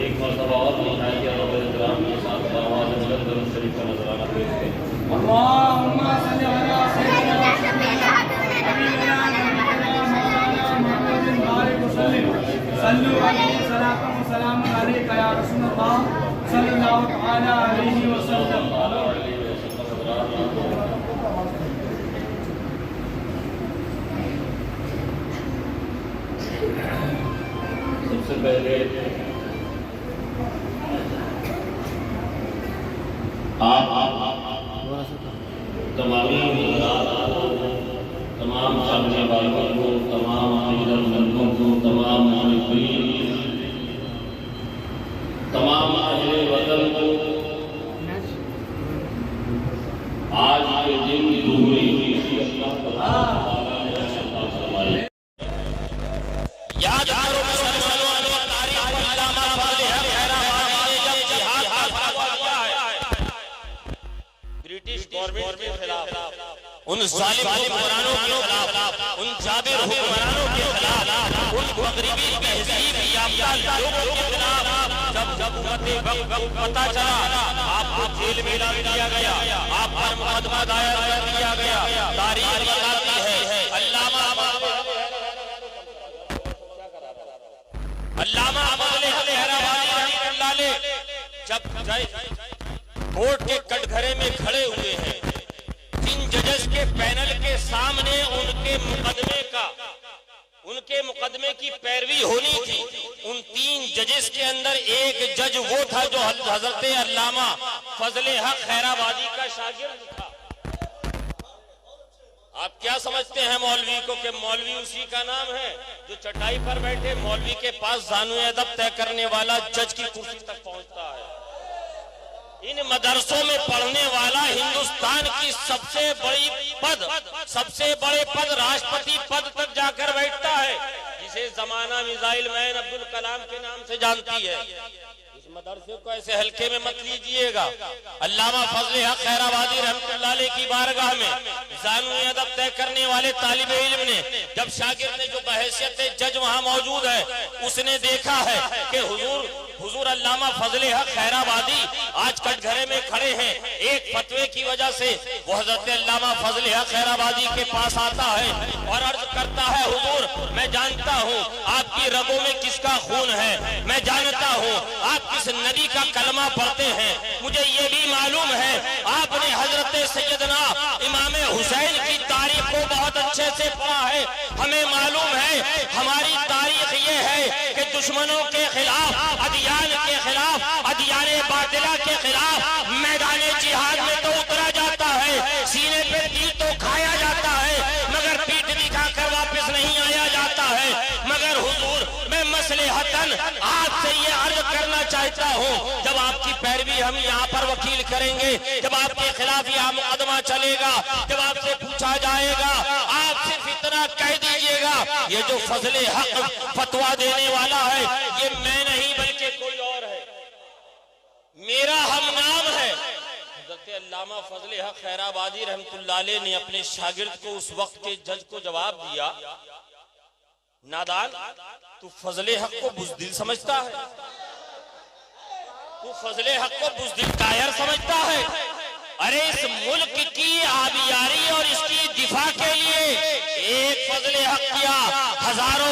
एक मरतबा और लिखाई के रब के साथ आवाज़ बुलंद दरूद शरीफ का नजराना पेश करें। अल्लाहुम्मा सल्ली अला सय्यिदिना हबीबिना मुहम्मदिन व आलिहि वसल्लम सल्लु अलैहि सलातु व सलामु अलैका या रसूलल्लाह सल्लल्लाहु तआला अलैहि वसल्लम। सबसे पहले आप तमाम सामने वालों को, तमाम अमीरमंदों को, तमाम मुरीदीन, तमाम अहले वतन को आज के दिन ज़ुहरी याद करो उन जालिम हुक्मरानों के खिलाफ, उन जाबिर हुक्मरानों के खिलाफ, उन मगरिबी तहजीब याफ्ता लोगों के खिलाफ जब पता चला आपको जेल में डाल दिया गया, आप पर मुकदमा दायर कर दिया गया। तारीख बताती है अल्लामा जब कोर्ट के कटघरे में खड़े हुए हैं, जजेस के पैनल के सामने उनके मुकदमे की पैरवी होनी थी। उन 3 जजेस के अंदर एक जज वो था जो हजरत अल्लामा फजले हक खैराबादी का शागिर्द था। आप क्या समझते हैं मौलवी को कि मौलवी उसी का नाम है जो चटाई पर बैठे मौलवी के पास ज़ानुए अदब तय करने वाला जज की कुर्सी तक पहुंचता है। इन मदरसों में पढ़ने वाला हिंदुस्तान की सबसे बड़े पद राष्ट्रपति पद तक जाकर बैठता है, जिसे जमाना मिसाइल मैन अब्दुल कलाम के नाम से जानती है। इस मदरसे को ऐसे हल्के में मत लीजिएगा। अल्लामा फजले हक खैराबादी रहमतुल्लाह अलैह की बारगाह में ज़ानुए अदब तय करने वाले तालिबे इल्म ने जब शागिर्द ने जो बहैसियत जज वहां मौजूद है, उसने देखा है कि हुजूर अल्लामा फजले हक खैराबादी आज कटघरे में खड़े हैं। एक फतवे की वजह से वो हजरत अल्लामा फजले हक खैराबादी के पास आता है और अर्ज करता है, हुजूर मैं जानता हूँ आपकी रगों में किसका खून है, मैं जानता हूँ आप किस नबी का कलमा पढ़ते हैं, मुझे ये भी मालूम है आपने हजरत सैयदना इमाम हुसैन की तारीख को बहुत अच्छे से पढ़ा है। हमें मालूम है हमारी तारीख ये है कि दुश्मनों के खिलाफ, अदियान के खिलाफ, अदियाने बातिला के खिलाफ मैदान जिहाद में तो उतरा जाता है, सीने पे तीर तो चाहता हूँ, जब आपकी पैरवी हम यहाँ पर वकील करेंगे, जब आपके खिलाफ यहाँ मुकदमा चलेगा, जब आपसे पूछा जाएगा, आप सिर्फ इतना कह दीजिएगा ये जो फजले हक फतवा देने वाला है ये मैं नहीं बल्कि कोई और है, मेरा हम नाम है। हज़रत अल्लामा फजले हक खैराबादी रहमतुल्लाह अलैह ने अपने शागिर्द को उस वक्त के जज को जवाब दिया, नादान तू फजले हक को बुज़दिल समझता है, तू फजले हक को बुज़दिल कायर समझता है। अरे इस मुल्क की आबियारी और इसकी दिफा के लिए एक फजले हक किया, हजारों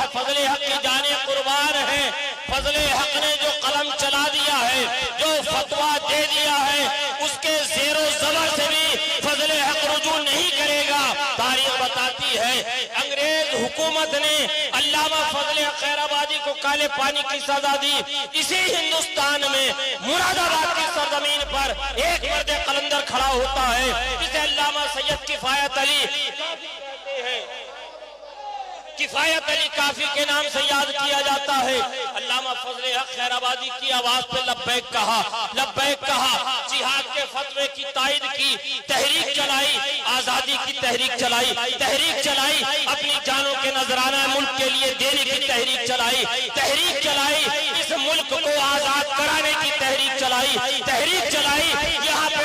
फजले हक की जाने कुर्बान है। फजले हक ने जो कलम चला दिया है, जो फतवा दे दिया है, उसके ज़ेरो ज़बर से भी फजले हक रुजू नहीं करेगा। तारीख बताती है अंग्रेज हुकूमत ने अल्लामा फजले हक खैराबादी को काले पानी की सजा दी। इसी हिंदुस्तान में मुरादाबाद की सरजमीन पर एक मर्द कलंदर खड़ा होता है जिसे अल्लामा सैयद किफायत अली कहते हैं, किफायत अली काफी के नाम से याद किया जाता है। अल्लामा फजले हक खैराबादी की आवाज पे लब्बैक कहा, लब्बैक कहा, जिहाद के फतवे की तायद की, तहरीक चलाई, आजादी की तहरीक चलाई, तहरीक चलाई, अपनी जानों के नजराना मुल्क के लिए देने की तहरीक चलाई, तहरीक चलाई, इस मुल्क को आजाद कराने की तहरीक चलाई, तहरीक चलाई। यहाँ पे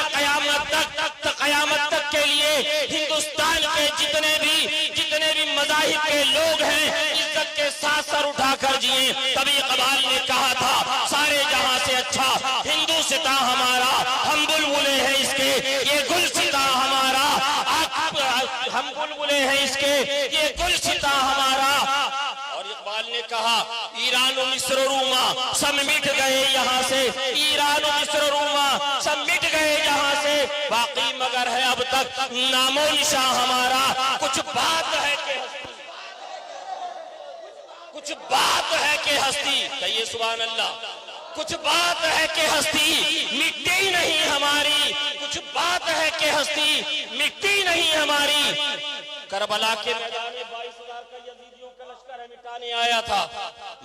कयामत तक के लिए हिंदुस्तान के जितने भी मज़ाहिब के लोग हैं इज्जत के साथ सर उठाकर जिए। तभी इकबाल ने कहा था सारे जहां से अच्छा हिंदुस्ता हमारा, हम बुलबुले हैं इसके ये गुलसिता हमारा, हम बुलबुले हैं इसके ये गुलसिता हमारा। और इकबाल ने कहा ईरान और मिस्र रूमा सब मिट गए यहाँ से, ईरान और मिस्र रूमा सब मिट गए यहाँ से, बाकी मगर है अब तक नामो निशा हमारा। कुछ बात है कि कुछ बात है कि हस्ती, कहिए सुभान अल्लाह, कुछ बात है कि हस्ती मिट्टी नहीं हमारी, कुछ बात है कि हस्ती मिट्टी नहीं हमारी। करबला के मैदान में 22,000 का यजीदियों का लश्कर है मिटाने आया था,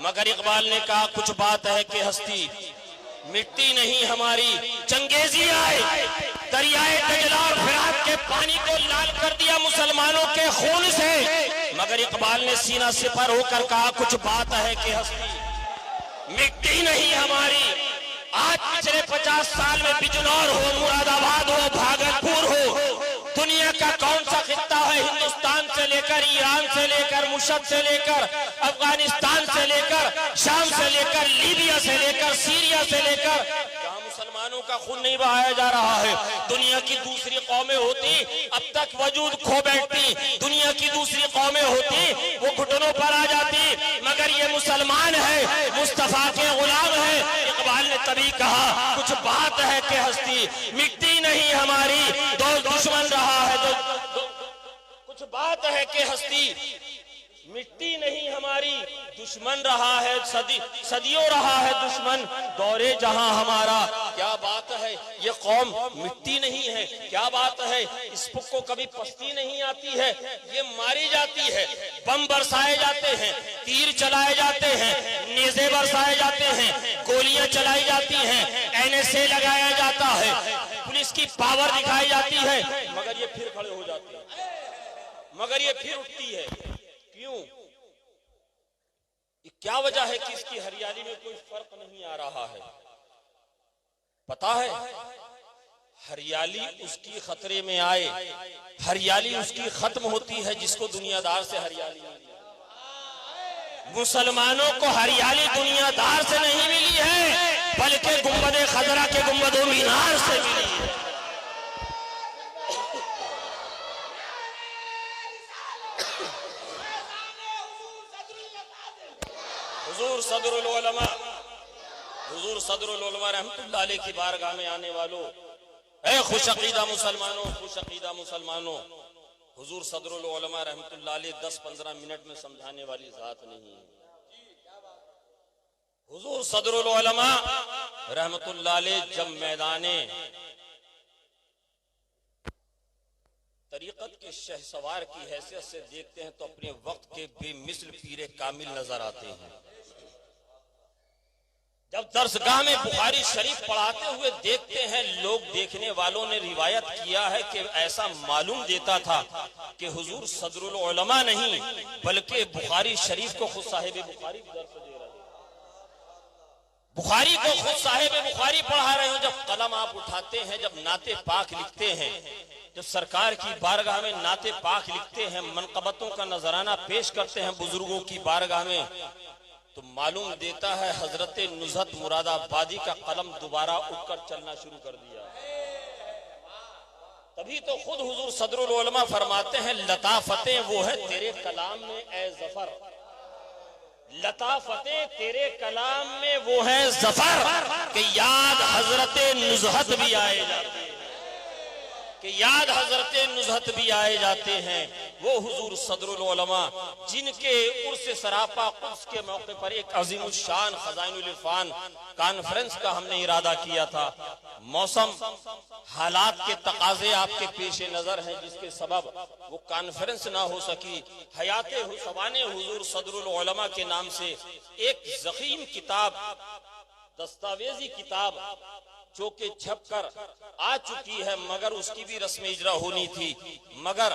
मगर इकबाल ने कहा कुछ बात है कि हस्ती मिट्टी नहीं हमारी। चंगेजी आए, दरियाए दजला और फिरात के पानी को लाल कर दिया मुसलमानों के खून से, मगर इकबाल ने सीना सिपर होकर कहा कुछ बात है कि हस्ती मिट्टी नहीं हमारी। आज पिछले 50 साल में बिजनौर हो, मुरादाबाद हो, भागलपुर हो, दुनिया का कौन सा खित्ता है हिंदुस्तान से लेकर ईरान से लेकर मुशद से लेकर अफगानिस्तान से लेकर शाम से लेकर लीबिया से लेकर सीरिया से लेकर जहां मुसलमानों का खून नहीं बहाया जा रहा है। दुनिया की दूसरी कौमें होती अब तक वजूद खो बैठती, दुनिया की दूसरी कौमें होती वो घुटनों पर आ जाती, मगर ये मुसलमान है, मुस्तफा के गुलाम है। इकबाल ने तभी कहा कुछ बात है कि हस्ती मिट्टी नहीं हमारी, दो दुश्मन रहा है कुछ बात है कि हस्ती मिट्टी नहीं हमारी, दुश्मन रहा है सदियों रहा है दुश्मन दौरे जहां हमारा। क्या बात है ये कौम मिट्टी नहीं है, क्या बात है इस को कभी पस्ती नहीं आती है, ये मारी जाती है, बम बरसाए जाते हैं, तीर चलाए जाते हैं, नेज़े बरसाए जाते हैं, गोलियां चलाई जाती हैं, NSA लगाया जाता है, पुलिस की पावर दिखाई जाती है, मगर ये फिर खड़े हो जाती है, मगर ये फिर उठती है। क्यों? ये क्या वजह है कि इसकी हरियाली में कोई फर्क नहीं आ रहा है? पता है हरियाली उसकी खतरे में आए, हरियाली उसकी खत्म होती है जिसको दुनियादार से हरियाली मिली। मुसलमानों को हरियाली दुनियादार से नहीं मिली है बल्कि गुंबद खजरा के गुंबद मीनार से मिली है। हुजूर सदरुल उलमा रहमतुल्लाह अलैह की बारगाह में आने वालों, ऐ खुशअकीदा मुसलमानों, खुशअकीदा मुसलमानों, हुजूर सदरुल उलमा रहमतुल्लाह अलैह 10-15 मिनट में समझाने वाली जात नहीं है। हुजूर सदरुल उलमा रहमतुल्लाह अलैह जब मैदाने तरीकत के शहसवार की हैसियत से देखते हैं तो अपने वक्त के बेमिसल पीरे कामिल नजर आते हैं। जब दरसगाह में बुखारी शरीफ पढ़ाते हुए देखते हैं लोग, देखने वालों ने रिवायत किया है कि ऐसा मालूम देता था कि हुजूर सदरुल उलमा नहीं बल्कि बुखारी शरीफ को खुद साहिब बुखारी दर्स दे रहे हैं, बुखारी को खुद साहिब बुखारी पढ़ा रहे हो। जब कलम आप उठाते हैं, जब नाते पाक लिखते हैं, जब सरकार की बारगाह में नाते पाक लिखते हैं, मनकबतों का नजराना पेश करते हैं बुजुर्गों की बारगाह में, तो मालूम देता है हजरत नुज़हत मुरादाबादी का कलम दोबारा उठकर चलना शुरू कर दिया। तभी तो खुद हुजूर सदरुल उलमा फरमाते हैं, लताफतें वो है तेरे कलाम में ए जफर, लताफतें तेरे कलाम में वो है जफर कि याद हजरत नुज़हत भी आए जाते हैं, कि याद हजरत नुज़हत भी आए जाते हैं। वो हुजूर सदरुल उलमा जिनके उर्स सरापा कुद्स के मौके पर एक अजीमुल शान खजाइनुल इरफान कॉन्फ्रेंस का हमने इरादा किया था। मौसम हालात के तकाजे आपके पेश नजर हैं, जिसके सबब वो कॉन्फ्रेंस ना हो सकी। हयाते हुसवाने हुजूर सदरुल उलमा के नाम से एक ज़ख़ीम किताब, दस्तावेजी किताब जो कि छप कर आ चुकी है, मगर उसकी भी रस्म इजरा होनी थी, मगर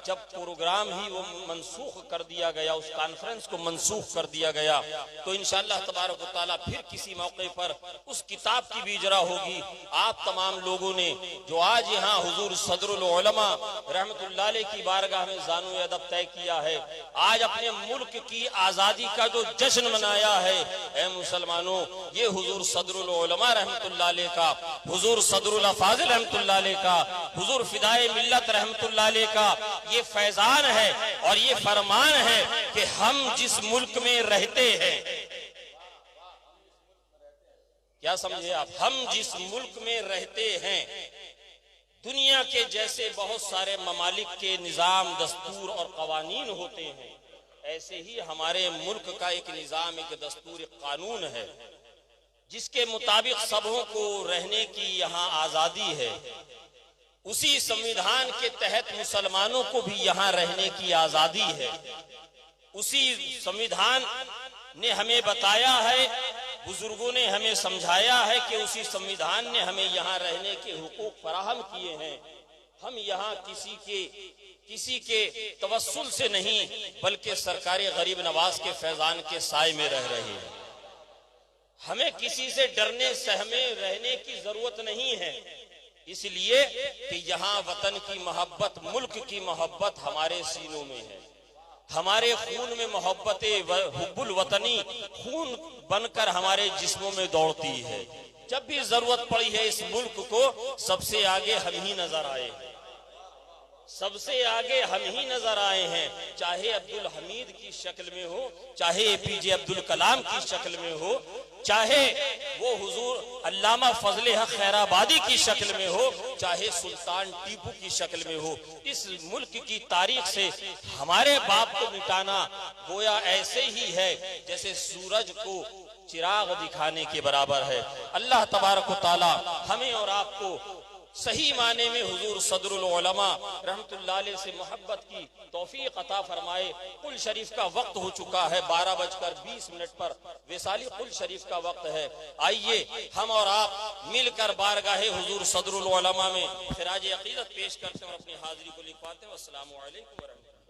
जब प्रोग्राम ही वो मनसूख कर दिया गया, उस कॉन्फ्रेंस को मनसूख कर दिया गया, तो इंशाअल्लाह तबारक व तआला फिर किसी मौके पर उस किताब की भी इजरा होगी। आप तमाम लोगों ने जो आज यहाँ हुजूर सदरुल उलमा रहमतुल्लाह अलैह की बारगाह में ज़ानु अदब तय किया है, आज अपने मुल्क की आज़ादी का जो जश्न मनाया है, ऐ मुसलमानों, ये हुजूर सदरुल उलमा रहमतुल्लाह अलैह का, हुजूर सदरुल अफाज़िल रहमतुल्लाह अलैह का, हुजूर फिदाए मिल्लत रहमतुल्लाह अलैह का ये फैजान है और ये फरमान है कि हम जिस मुल्क में रहते हैं, क्या समझे आप, हम जिस मुल्क में रहते हैं, दुनिया के जैसे बहुत सारे ममालिक के निजाम, दस्तूर और कवानीन होते हैं, ऐसे ही हमारे मुल्क का एक निजाम, एक दस्तूर, एक कानून है, जिसके मुताबिक सबों को रहने की यहाँ आजादी है। उसी संविधान के तहत मुसलमानों को भी यहाँ रहने की आजादी है। उसी संविधान ने हमें बताया है, बुजुर्गों ने हमें समझाया है कि उसी संविधान ने हमें यहाँ रहने के हुकूक फराहम किए हैं। हम यहाँ किसी के तवस्सुल से नहीं, बल्कि सरकारी गरीब नवाज के फैजान के साए में रह रहे हैं। हमें किसी से डरने सहमे रहने की जरूरत नहीं है, इसलिए कि यहाँ वतन की मोहब्बत, मुल्क की मोहब्बत हमारे सीनों में है। हमारे खून में मोहब्बत हुब्बुल वतनी खून बनकर हमारे जिस्मों में दौड़ती है। जब भी जरूरत पड़ी है इस मुल्क को, सबसे आगे हम ही नजर आए हैं, सबसे आगे हम ही नजर आए हैं। चाहे अब्दुल हमीद की शक्ल में हो, चाहे एपीजे अब्दुल कलाम की शक्ल में हो, चाहे वो हुजूर अल्लामा फजले हक खैराबादी की शक्ल में हो, चाहे सुल्तान टीपू की शक्ल में हो। इस मुल्क की तारीख से हमारे बाप को मिटाना गोया ऐसे ही है जैसे सूरज को चिराग दिखाने के बराबर है। अल्लाह तबारक व तआला हमें और आपको सही माने में हुजूर सदरुल उलमा रहमतुल्लाह अलैह से मोहब्बत की तौफीक अता फरमाए। कुल शरीफ का वक्त हो चुका है, 12:20 पर वैसाली कुल शरीफ का वक्त है। आइए हम और आप मिलकर बारगाहे हुजूर सदरुल उलमा में खिराज अकीदत पेश करते हैं और अपनी हाजिरी को लिखवाते हैं। अस्सलामु अलैकुम व रहमतुल्लाह।